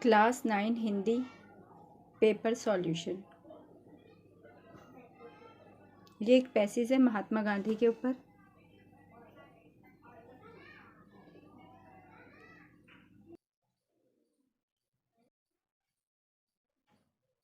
Class 9 Hindi paper solution. ये एक passage है महात्मा गांधी के ऊपर।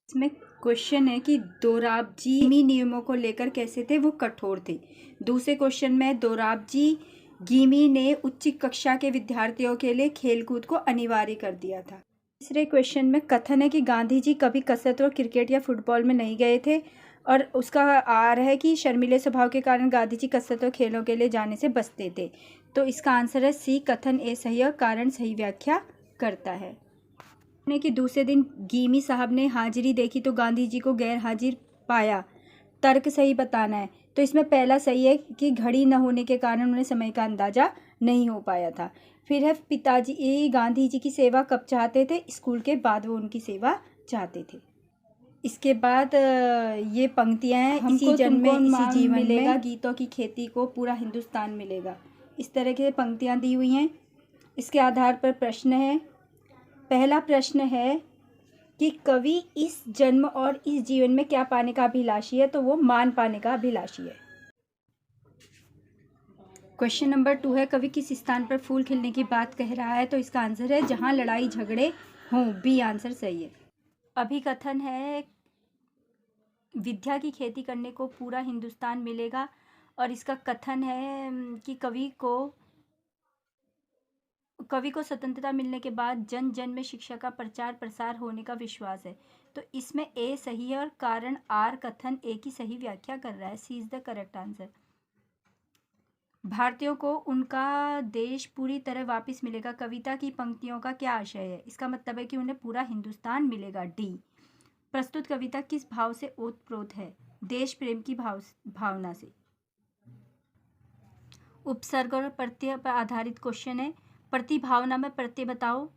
इसमें क्वेश्चन है कि दोराबजी नियमों को लेकर कैसे थे, वो कठोर थे। दूसरे क्वेश्चन में दोराबजी गीमी ने उच्च कक्षा के विद्यार्थियों के लिए खेलकूद को अनिवार्य कर दिया था। तीसरे क्वेश्चन में कथन है कि गांधी जी कभी कसरत और क्रिकेट या फुटबॉल में नहीं गए थे और उसका आर है कि शर्मीले स्वभाव के कारण गांधी जी कसरत और खेलों के लिए जाने से बचते थे। तो इसका आंसर है सी, कथन ए सही और कारण सही व्याख्या करता है। कि दूसरे दिन गीमी साहब ने हाजिरी देखी तो गांधी जी को गैर हाजिर पाया, तर्क सही बताना है। तो इसमें पहला सही है कि घड़ी न होने के कारण उन्हें समय का अंदाजा नहीं हो पाया था। फिर है पिताजी गांधी जी की सेवा कब चाहते थे, स्कूल के बाद वो उनकी सेवा चाहते थे। इसके बाद ये पंक्तियां हैं, इसी जन्म में इसी जीवन मिलेगा, गीतों की खेती को पूरा हिंदुस्तान मिलेगा। इस तरह की पंक्तियां दी हुई हैं। इसके आधार पर प्रश्न है। पहला प्रश्न है कि कवि इस जन्म और इस जीवन में क्या पाने का अभिलाषी है, तो वो मान पाने का अभिलाषी है। क्वेश्चन नंबर 2 है कवि किस स्थान पर फूल खिलने की बात कह रहा है, तो इसका आंसर है जहां लड़ाई झगड़े हों, बी आंसर सही है। अभिकथन है विद्या की खेती करने को पूरा हिंदुस्तान मिलेगा और इसका कथन है कि कवि को स्वतंत्रता मिलने के बाद जन जन में शिक्षा का प्रचार प्रसार होने का विश्वास है। तो इसमें ए सही है और कारण आर कथन ए की सही व्याख्या कर रहा है। सी इज द करेक्ट आंसर। भारतीयों को उनका देश पूरी तरह वापस मिलेगा, कविता की पंक्तियों का क्या आशय है, इसका मतलब है कि उन्हें पूरा हिंदुस्तान मिलेगा। डी। प्रस्तुत कविता किस भाव से ओतप्रोत है, देश प्रेम की भावना से। उपसर्ग और प्रत्यय पर आधारित क्वेश्चन है। प्रतिभावना में प्रत्यय बताओ,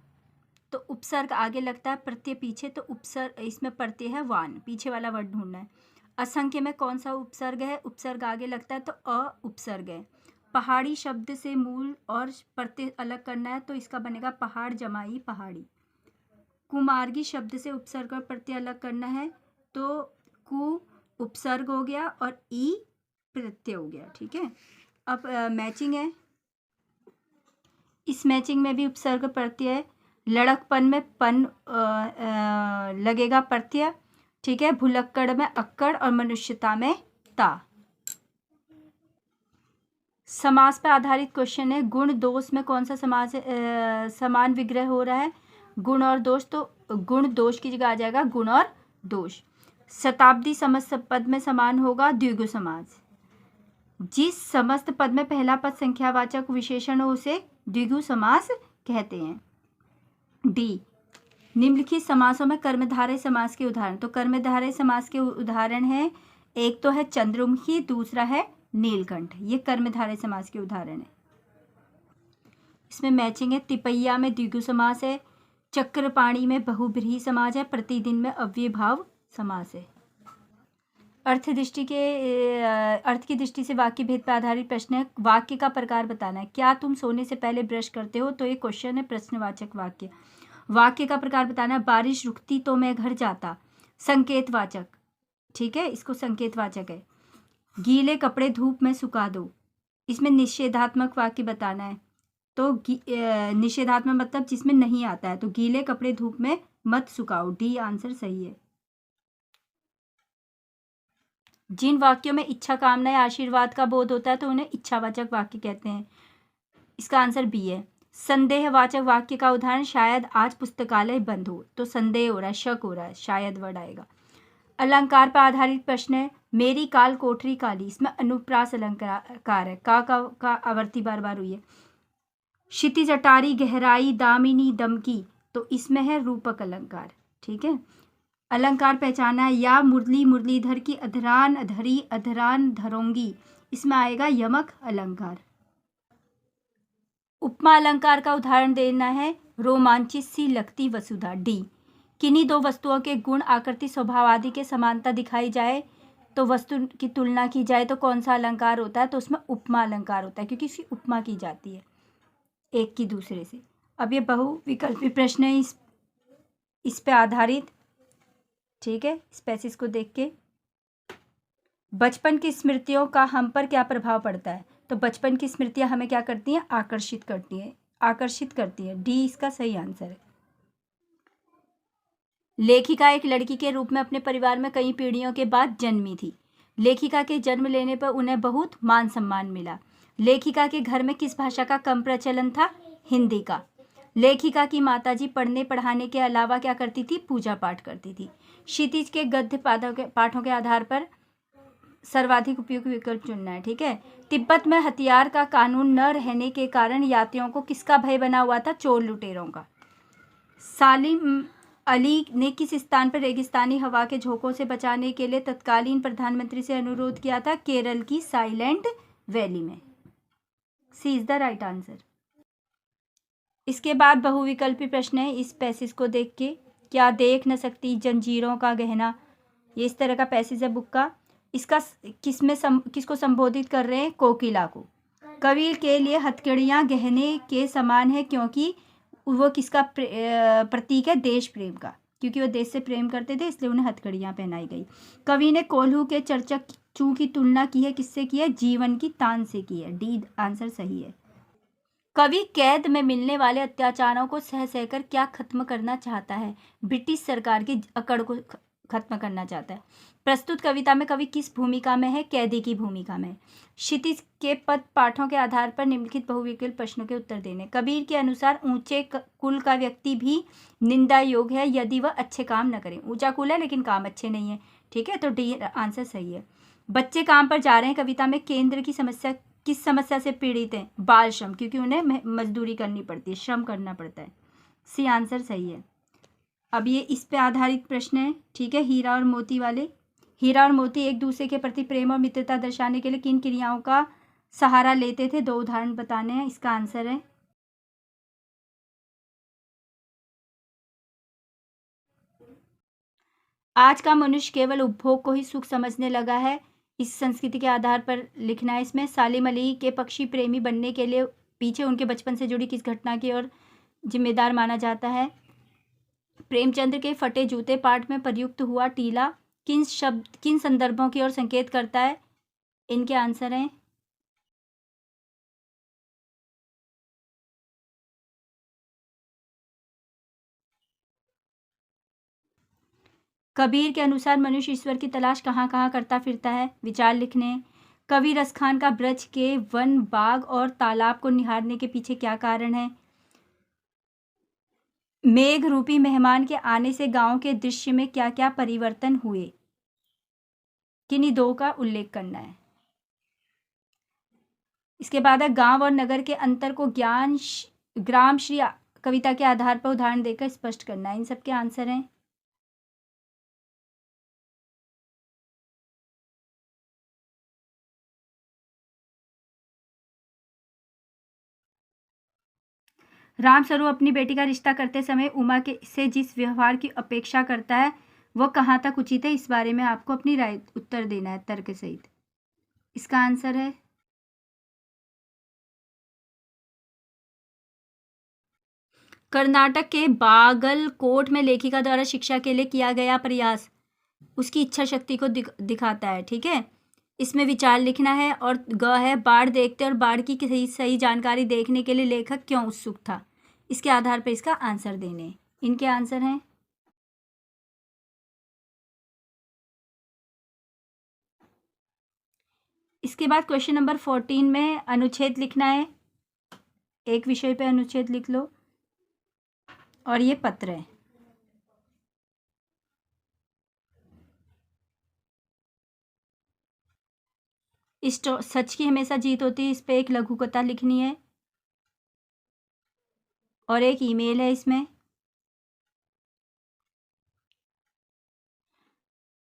तो उपसर्ग आगे लगता है, प्रत्यय पीछे, तो उपसर्ग इसमें प्रत्यय है वान, पीछे वाला वर्ड ढूंढना है। असंख्य में कौन सा उपसर्ग है, उपसर्ग आगे लगता है तो अ उपसर्ग है। पहाड़ी शब्द से मूल और प्रत्यय अलग करना है, तो इसका बनेगा पहाड़ जमाई पहाड़ी। कुमार्गी शब्द से उपसर्ग और प्रत्यय अलग करना है, तो कु उपसर्ग हो गया और ई प्रत्यय हो गया। ठीक है, अब मैचिंग है। इस मैचिंग में भी उपसर्ग प्रत्यय है। लड़कपन में पन लगेगा प्रत्यय। ठीक है, भुलक्कड़ में अक्कड़ और मनुष्यता में ता। समास पर आधारित क्वेश्चन है। गुण दोष में कौन सा समास समान विग्रह हो रहा है, गुण और दोष, तो गुण दोष की जगह आ जाएगा गुण और दोष। शताब्दी समस्त पद में समान होगा द्विगु समास। जिस समस्त पद में पहला पद संख्यावाचक विशेषण हो उसे द्विगु समास कहते हैं। डी। निम्नलिखित समासों में कर्मधारय समास के उदाहरण, तो कर्मधारय समास के उदाहरण है, एक तो है चंद्रमुखी, दूसरा है नीलकंठ। ये कर्मधारय समास के उदाहरण है। इसमें मैचिंग है। तिपैया में द्विगु समास है, चक्रपाणी में बहुब्रीहि समास है, प्रतिदिन में अव्ययभाव समास है। अर्थ की दृष्टि से वाक्य भेद पर आधारित प्रश्न है। वाक्य का प्रकार बताना है। क्या तुम सोने से पहले ब्रश करते हो, तो ये क्वेश्चन है, प्रश्नवाचक वाक्य। वाक्य का प्रकार बताना है। बारिश रुकती तो मैं घर जाता, संकेतवाचक। ठीक है, इसको संकेतवाचक है। गीले कपड़े धूप में सुखा दो, इसमें निषेधात्मक वाक्य बताना है। तो निषेधात्मक मतलब जिसमें नहीं आता है, तो गीले कपड़े धूप में मत सुखाओ, डी आंसर सही है। जिन वाक्यों में इच्छा कामना या आशीर्वाद का बोध होता है तो उन्हें इच्छावाचक वाक्य कहते हैं। इसका आंसर बी है। संदेहवाचक वाक्य का उदाहरण, शायद आज पुस्तकालय बंद हो, तो संदेह हो रहा है, शक हो रहा है, शायद वर्ड आएगा। अलंकार पर आधारित प्रश्न है। मेरी काल कोठरी काली, इसमें अनुप्रास अलंकार है, का आवर्ती बार बार हुई है। क्षितिज अटारी गहराई दामिनी दमकी, तो इसमें है रूपक अलंकार। ठीक है, अलंकार पहचाना है। या मुरली मुरलीधर की अधरान धरी अधरान धरोंगी, इसमें आएगा यमक अलंकार। उपमा अलंकार का उदाहरण देना है। रोमांचित सी लगती वसुधा, डी। किन्हीं दो वस्तुओं के गुण आकृति स्वभाव आदि के समानता दिखाई जाए तो वस्तु की तुलना की जाए तो कौन सा अलंकार होता है, तो उसमें उपमा अलंकार होता है, क्योंकि इसकी उपमा की जाती है एक की दूसरे से। अब ये बहुविकल्पी प्रश्न है। इस इस पे आधारित, ठीक है, इस पैसेज को देख के। बचपन की स्मृतियों का हम पर क्या प्रभाव पड़ता है? तो बचपन की स्मृतियां हमें क्या करती हैं? आकर्षित करती हैं, आकर्षित करती है। डी इसका सही आंसर है। लेखिका एक लड़की के रूप में अपने परिवार में कई पीढ़ियों के बाद जन्मी थी। लेखिका के जन्म लेने पर उन्हें बहुत मान सम्मान मिला। लेखिका के घर में किस भाषा का कम प्रचलन था? हिंदी का। लेखिका की माताजी पढ़ने पढ़ाने के अलावा क्या करती थी? पूजा पाठ करती थी। क्षितिज के गद्य पाठों के आधार पर सर्वाधिक उपयुक्त विकल्प चुनना है, ठीक है। तिब्बत में हथियार का कानून न रहने के कारण यात्रियों को किसका भय बना हुआ था? चोर लुटेरों का। सालिम अली ने किस स्थान पर रेगिस्तानी हवा के झोंकों से बचाने के लिए तत्कालीन प्रधानमंत्री से अनुरोध किया था? केरल की साइलेंट वैली में। सी इज द राइट आंसर। इसके बाद बहुविकल्पी प्रश्न है, इस पैसेज को देख के। क्या देख न सकती जंजीरों का गहना, ये इस तरह का पैसेज है बुक का। इसका किसको संबोधित कर रहे हैं? कोकिला को। कबीर के लिए हथकड़ियाँ गहने के समान है क्योंकि वो किसका प्रतीक है? देश प्रेम का, क्योंकि वो देश से प्रेम करते थे इसलिए उन्हें हथकड़ियाँ पहनाई गई। कवि ने कोल्हू के चर्चकचू की तुलना की है, किससे की है? जीवन की तान से की है। डी आंसर सही है। कवि कैद में मिलने वाले अत्याचारों को सह सहकर क्या खत्म करना चाहता है? ब्रिटिश सरकार की अकड़ को खत्म करना चाहता है। प्रस्तुत कविता में कवि किस भूमिका में है? कैदी की भूमिका में। क्षितिज के पद पाठों के आधार पर निम्नलिखित बहुविकल्प प्रश्नों के उत्तर देने। कबीर के अनुसार ऊंचे कुल का व्यक्ति भी निंदा योग्य है यदि वह अच्छे काम न करे। ऊंचा कुल है लेकिन काम अच्छे नहीं है, ठीक है, तो डी आंसर सही है। बच्चे काम पर जा रहे हैं कविता में केंद्र की समस्या किस समस्या से पीड़ित हैं? बाल श्रम, क्योंकि उन्हें मजदूरी करनी पड़ती है, श्रम करना पड़ता है। सी आंसर सही है। अब ये इस पे आधारित प्रश्न है, ठीक है, हीरा और मोती वाले। हीरा और मोती एक दूसरे के प्रति प्रेम और मित्रता दर्शाने के लिए किन क्रियाओं का सहारा लेते थे? 2 उदाहरण बताने हैं। इसका आंसर है आज का मनुष्य केवल उपभोग को ही सुख समझने लगा है। इस संस्कृति के आधार पर लिखना है इसमें। सालिम अली के पक्षी प्रेमी बनने के लिए पीछे उनके बचपन से जुड़ी किस घटना की ओर जिम्मेदार माना जाता है? प्रेमचंद्र के फटे जूते पाठ में प्रयुक्त हुआ टीला किन संदर्भों की ओर संकेत करता है? इनके आंसर हैं कबीर के अनुसार मनुष्य ईश्वर की तलाश कहाँ कहाँ करता फिरता है? विचार लिखने। कवि रसखान का ब्रज के वन, बाग और तालाब को निहारने के पीछे क्या कारण है? मेघ रूपी मेहमान के आने से गांव के दृश्य में क्या क्या परिवर्तन हुए? किन्हीं 2 का उल्लेख करना है। इसके बाद है गांव और नगर के अंतर को ग्राम श्री कविता के आधार पर उदाहरण देकर स्पष्ट करना है। इन सब के आंसर हैं रामस्वरूप अपनी बेटी का रिश्ता करते समय उमा के से जिस व्यवहार की अपेक्षा करता है वह कहाँ तक उचित है? इस बारे में आपको अपनी राय उत्तर देना है तर्क सहित। इसका आंसर है कर्नाटक के बागलकोट में लेखिका द्वारा शिक्षा के लिए किया गया प्रयास उसकी इच्छा शक्ति को दिखाता है, ठीक है। इसमें विचार लिखना है। और ग है बाढ़ देखते और बाढ़ की सही जानकारी देखने के लिए लेखक क्यों उत्सुक था? इसके आधार पर इसका आंसर देने। इनके आंसर हैं इसके बाद क्वेश्चन नंबर 14 में अनुच्छेद लिखना है। एक विषय पे अनुच्छेद लिख लो और ये पत्र है। सच की हमेशा जीत होती है, इस पे एक लघु कथा लिखनी है और एक ईमेल है इसमें।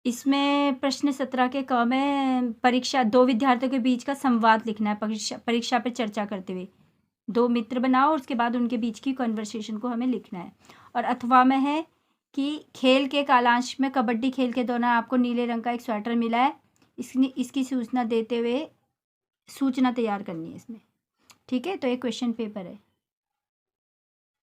इसमें प्रश्न 17 के क में परीक्षा 2 विद्यार्थियों के बीच का संवाद लिखना है। परीक्षा पर चर्चा करते हुए 2 मित्र बनाओ और उसके बाद उनके बीच की कन्वर्सेशन को हमें लिखना है। और अथवा में है कि खेल के कालांश में कबड्डी खेल के दौरान आपको नीले रंग का एक स्वेटर मिला है, इसकी सूचना देते हुए सूचना तैयार करनी है इसमें, ठीक है। तो एक क्वेश्चन पेपर है।